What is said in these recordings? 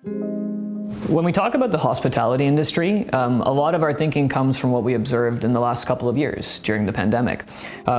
When we talk about the hospitality industry, a lot of our thinking comes from what we observed in the last couple of years during the pandemic.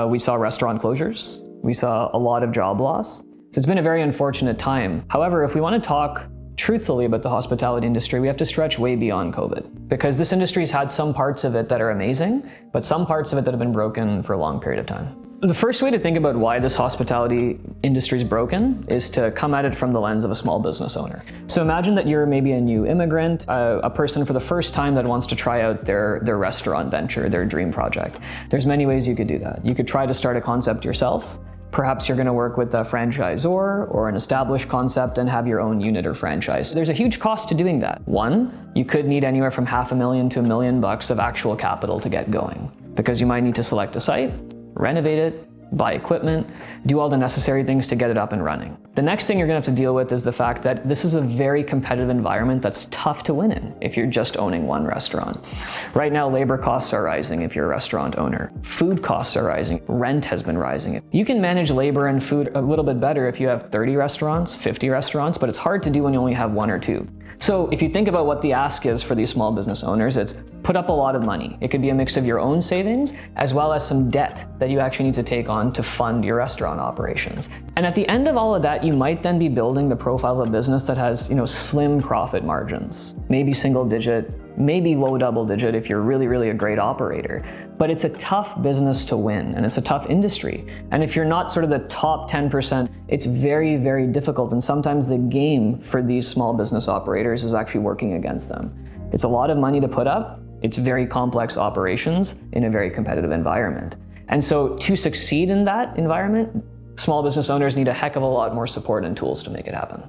We saw restaurant closures. We saw a lot of job loss. So it's been a very unfortunate time. However, if we want to talk truthfully about the hospitality industry, we have to stretch way beyond COVID, because this industry's had some parts of it that are amazing, but some parts of it that have been broken for a long period of time. The first way to think about why this hospitality industry is broken is to come at it from the lens of a small business owner. So imagine that you're maybe a new immigrant, a person for the first time that wants to try out their restaurant venture, their dream project. There's many ways you could do that. You could try to start a concept yourself. Perhaps you're going to work with a franchisor or an established concept and have your own unit or franchise. There's a huge cost to doing that. One, you could need anywhere from $500,000 to $1 million of actual capital to get going, because you might need to select a site, renovate it, buy equipment, do all the necessary things to get it up and running. The next thing you're going to have to deal with is the fact that this is a very competitive environment that's tough to win in if you're just owning one restaurant. Right now, labor costs are rising if you're a restaurant owner. Food costs are rising. Rent has been rising. You can manage labor and food a little bit better if you have 30 restaurants, 50 restaurants, but it's hard to do when you only have one or two. So if you think about what the ask is for these small business owners, it's put up a lot of money. It could be a mix of your own savings as well as some debt that you actually need to take on to fund your restaurant operations. And at the end of all of that, you might then be building the profile of a business that has, slim profit margins, maybe single digit, maybe low double digit if you're really, really a great operator. But it's a tough business to win, and it's a tough industry. And if you're not sort of the top 10%, it's very, very difficult. And sometimes the game for these small business operators is actually working against them. It's a lot of money to put up. It's very complex operations in a very competitive environment. And so to succeed in that environment, small business owners need a heck of a lot more support and tools to make it happen.